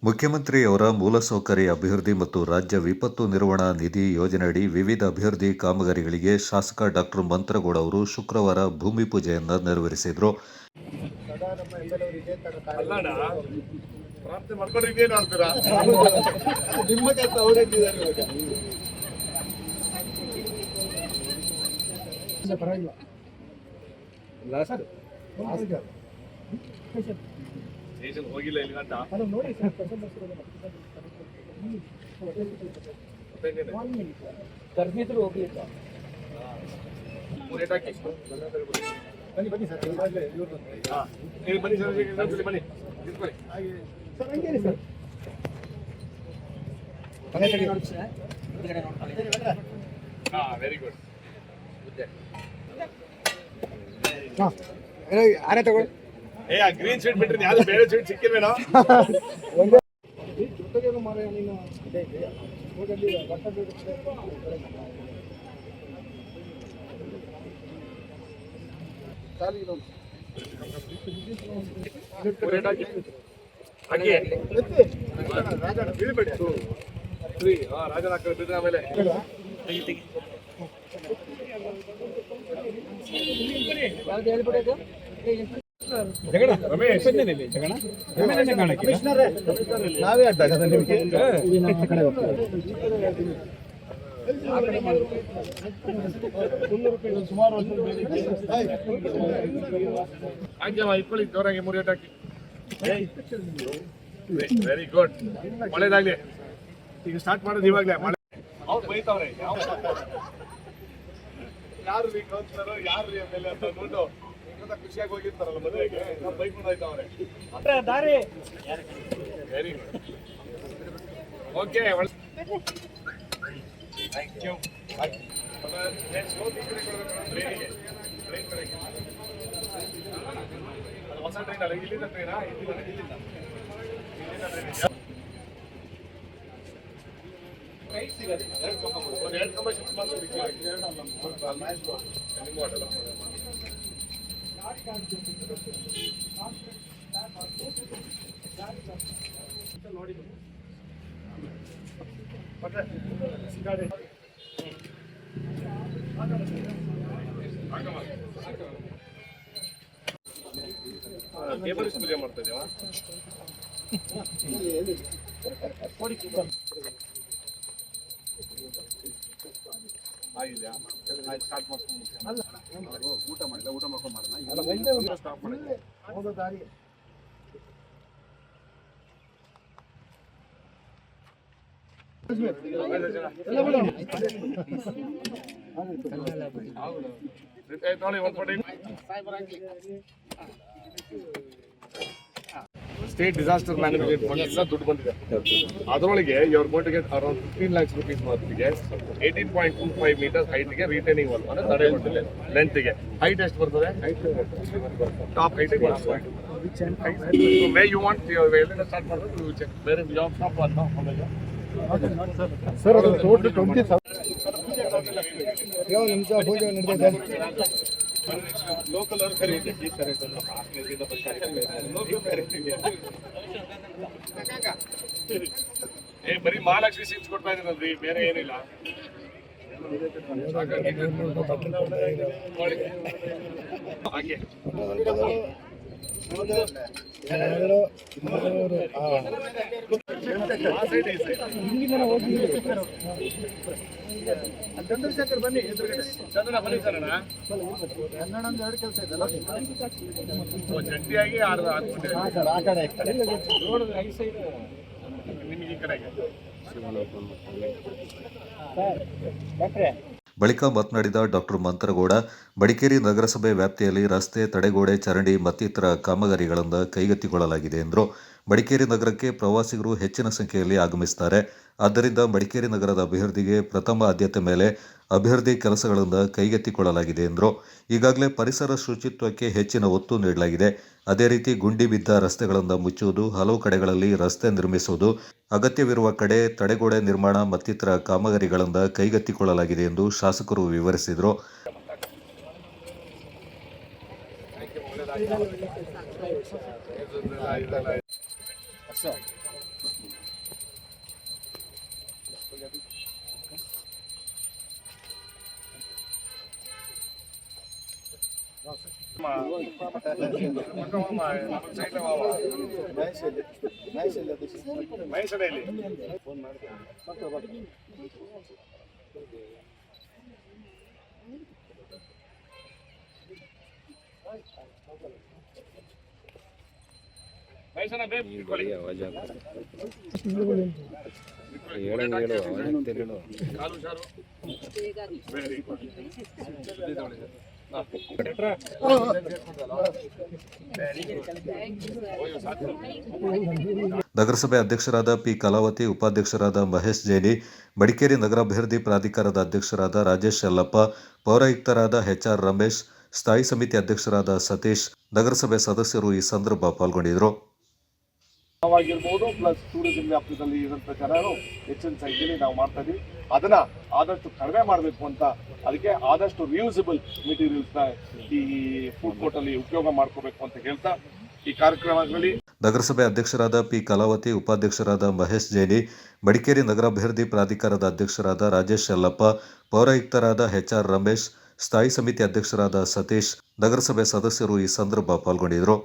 ಮುಖ್ಯಮಂತ್ರಿಯವರ ಮೂಲಸೌಕರ್ಯ ಅಭಿವೃದ್ಧಿ ಮತ್ತು ರಾಜ್ಯ ವಿಪತ್ತು ನಿರ್ವಹಣಾ ನಿಧಿ ಯೋಜನೆಯಡಿ ವಿವಿಧ ಅಭಿವೃದ್ಧಿ ಕಾಮಗಾರಿಗಳಿಗೆ ಶಾಸಕ ಡಾಕ್ಟರ್ ಮಂತ್ರಗೌಡ ಅವರು ಶುಕ್ರವಾರ ಭೂಮಿ ಪೂಜೆಯನ್ನು ನೆರವೇರಿಸಿದರು. ಹೋಗಿಲ್ಲ ಇಲ್ಲಿ ಗಂಟ ಕರ್ಮಿದ್ರು ಹೋಗಿ ರೇಟ್ ಹಾಕಿ ಬನ್ನಿ ಬನ್ನಿ ಸರ್ ಬನ್ನಿ ಸರ್ ಬನ್ನಿ sir Hungary sir very good ಆನೆ ತಗೊಳ್ಳಿ. ಗ್ರೀನ್ ಶೀಟ್ ಬಿಟ್ರಿ ಯಾವ್ದು ಬೇರೆ ಶೀಟ್ ಸಿಕ್ಕಿಲ್ವೇನೋ. ರಾಜನ ಬಿಡ್ರಿ ಆಮೇಲೆ ನಾವೇ ಅಡ್ಡ ಸುಮಾರು ಇಟ್ಕೊಳ್ಳಿ ಜೋರಾಗಿ 3 ರೇಟ್ ಹಾಕಿ. ವೆರಿ ಗುಡ್, ಒಳ್ಳೇದಾಗ್ಲಿ. ಈಗ ಸ್ಟಾರ್ಟ್ ಮಾಡೋದು ಇವಾಗಲೇ. ಮಳೆ ಅವ್ರು ಬೈತಾವ್ರೆ, ಯಾರು ಕೌನ್ಸಿಲರು ಯಾರು ಎಮ್.ಎಲ್.ಎ ಅಂತ ನೋಡು ಖುಷಿಯಾಗಿ ಹೋಗಿರ್ತಾರಲ್ಲ ಮದುವೆಗೆ, ಬೈಕೊಂಡು ಹೋಯ್ತಾವ್ರೆ. Very good, okay, thank you. ಹೊಸ ಟ್ರೈನ್ ಅಲ್ಲ, ಇಲ್ಲಿಂದ ಟ್ರೈನಾ? ಇಲ್ಲಿಂದ ಎರಡು ಕಂಬ ಶಿಫ್ಟ್ ಮಾಡ್ಸೋದಕ್ಕೆ ನೋಡಿ ಕೇಬಲ್ ಪೂಜೆ ಮಾಡ್ತಾ ಇದ್ದೇವಾ? ಆಗಿದೆಯಾ? ಸ್ಟಾರ್ಟ್ ಮಾಡ್ಕೊಂಡು ಊಟ ಮಾಡಿಲ್ಲ, ಊಟ ಮಾಡ್ಕೊಂಡು ಮಾಡೋಣ. ಸ್ಟಾಪ್ ಮಾಡಿದ್ದೆ ಹೋಗೋ ದಾರಿ ಸ್ಟೇಟ್ ಡಿಸಾಸ್ಟರ್ ಮ್ಯಾನೇಜ್ಮೆಂಟ್ ಫಂಡ್ ಇಂದ ದುಡ್ಡು ಬಂದಿದೆ. ಅದರೊಳಗೆ ಇವ್ರ ಗೋಟಿಗೆ ಅರೌಂಡ್ 15 lakhs rupees ವರ್ತಿಗೆ 18.25 meters ಹೈಟ್ಗೆ ರಿಟೈನಿಂಗ್ ವಾಲ್ ಅಂದ್ರೆ ತಡೆ ಬರ್ತದೆ. ಲೆಂತ್ಗೆ ಹೈಟ್ ಎಷ್ಟು ಬರ್ತದೆ? Top height way you want ಎಲ್ಲಿಂದ ಸ್ಟಾರ್ಟ್ ಮಾಡೋದು ಚೆಕ್. ಬೇರೆ ಜಾಬ್ ಟಾಪ್ ಅಲ್ಲ ಸರ್, ಅದು ಟೋಟಲ್ 20,000 ನಿಮಿಷ ಪೂಜೆ ನಡೆದಿದೆ. ಲೋಕಲ್ ಅವ್ರು ಖರೀದಿ ಬರೀ ಮಹಾಲಕ್ಷ್ಮಿ ಸೀಟ್ಸ್ ಕೊಡ್ತಾ ಇದ್ದೀರಲ್ರಿ, ಬೇರೆ ಏನಿಲ್ಲ. ಹಾಗೆ ಚಂದ್ರಶೇಖರ್ ಬನ್ನಿ, ಚಂದ್ರ ಬನ್ನಿ ಸರ್. ಕನ್ನಡ ಎರಡು ಕೆಲಸ ಇದೆಲ್ಲ ಜಂಟಿಯಾಗಿ ನಿಮಗೆ ಈ ಕಡೆಗೆ. ಬಳಿಕ ಮಾತನಾಡಿದ ಡಾಕ್ಟರ್ ಮಂತ್ರಗೌಡ, ಮಡಿಕೇರಿ ನಗರಸಭೆ ವ್ಯಾಪ್ತಿಯಲ್ಲಿ ರಸ್ತೆ, ತಡೆಗೋಡೆ, ಚರಂಡಿ ಮತ್ತಿತರ ಕಾಮಗಾರಿಗಳನ್ನು ಕೈಗೆತ್ತಿಕೊಳ್ಳಲಾಗಿದೆ ಎಂದರು. ಮಡಿಕೇರಿ ನಗರಕ್ಕೆ ಪ್ರವಾಸಿಗರು ಹೆಚ್ಚಿನ ಸಂಖ್ಯೆಯಲ್ಲಿ ಆಗಮಿಸುತ್ತಾರೆ. ಆದ್ದರಿಂದ ಮಡಿಕೇರಿ ನಗರದ ಅಭಿವೃದ್ಧಿಗೆ ಪ್ರಥಮ ಆದ್ಯತೆ ಮೇಲೆ ಅಭಿವೃದ್ಧಿ ಕೆಲಸಗಳನ್ನು ಕೈಗೆತ್ತಿಕೊಳ್ಳಲಾಗಿದೆ ಎಂದರು. ಈಗಾಗಲೇ ಪರಿಸರ ಶುಚಿತ್ವಕ್ಕೆ ಹೆಚ್ಚಿನ ಒತ್ತು ನೀಡಲಾಗಿದೆ. ಅದೇ ರೀತಿ ಗುಂಡಿ ಬಿದ್ದ ರಸ್ತೆಗಳನ್ನು ಮುಚ್ಚುವುದು, ಹಲವು ಕಡೆಗಳಲ್ಲಿ ರಸ್ತೆ ನಿರ್ಮಿಸುವುದು, ಅಗತ್ಯವಿರುವ ಕಡೆ ತಡೆಗೋಡೆ ನಿರ್ಮಾಣ ಮತ್ತಿತರ ಕಾಮಗಾರಿಗಳನ್ನು ಕೈಗೆತ್ತಿಕೊಳ್ಳಲಾಗಿದೆ ಎಂದು ಶಾಸಕರು ವಿವರಿಸಿದರು. ಮಹೇಶನಲ್ಲಿ ಮಹೇಶನ ಬೇಗ ಇಟ್ಕೊಳ್ಳಿ. ಕಾಲು ಹುಷಾರು. Very good. ನಗರಸಭೆ ಅಧ್ಯಕ್ಷರಾದ ಪಿ ಕಲಾವತಿ, ಉಪಾಧ್ಯಕ್ಷರಾದ ಮಹೇಶ್ ಜೈನಿ, ಮಡಿಕೇರಿ ನಗರಾಭಿವೃದ್ಧಿ ಪ್ರಾಧಿಕಾರದ ಅಧ್ಯಕ್ಷರಾದ ರಾಜೇಶ್ ಯಲ್ಲಪ್ಪ, ಪೌರಾಯುಕ್ತರಾದ HR ರಮೇಶ್, ಸ್ಥಾಯಿ ಸಮಿತಿ ಅಧ್ಯಕ್ಷರಾದ ಸತೀಶ್, ನಗರಸಭೆ ಸದಸ್ಯರು ಈ ಸಂದರ್ಭ ಪಾಲ್ಗೊಂಡಿದ್ದರು. ಆಗಿರ್ಬೋದು ಪ್ಲಸ್ ಟೂರಿಸಂ ವ್ಯಾಪ್ತಿಯಲ್ಲಿ ಇರುವಂತ ಜನರು ಹೆಚ್ಚಿನ ಸಂಖ್ಯೆಯಲ್ಲಿ ನಾವು ಮಾಡ್ತಾ ಇದೀವಿ. ಅದನ್ನ ಆದಷ್ಟು ಕಡಿಮೆ ಮಾಡಬೇಕು ಅಂತ ಅದಕ್ಕೆ ಆದಷ್ಟು ರಿಯೂಸಬಲ್ ಮೆಟೀರಿಯಲ್ಸ್ ನ ಈ ಫುಡ್ ಕೋರ್ಟ್ ಅಲ್ಲಿ ಉಪಯೋಗ ಮಾಡ್ಕೋಬೇಕು ಅಂತ ಹೇಳ್ತಾ ಈ ಕಾರ್ಯಕ್ರಮಗಳಲ್ಲಿ ನಗರಸಭೆ ಅಧ್ಯಕ್ಷರಾದ ಪಿ ಕಲಾವತಿ, ಉಪಾಧ್ಯಕ್ಷರಾದ ಮಹೇಶ್ ಜೈನಿ, ಮಡಿಕೇರಿ ನಗರಾಭಿವೃದ್ಧಿ ಪ್ರಾಧಿಕಾರದ ಅಧ್ಯಕ್ಷರಾದ ರಾಜೇಶ್ ಯಲ್ಲಪ್ಪ, ಪೌರಾಯುಕ್ತರಾದ HR ರಮೇಶ್, ಸ್ಥಾಯಿ ಸಮಿತಿ ಅಧ್ಯಕ್ಷರಾದ ಸತೀಶ್, ನಗರಸಭೆ ಸದಸ್ಯರು ಈ ಸಂದರ್ಭ ಪಾಲ್ಗೊಂಡಿದ್ದರು.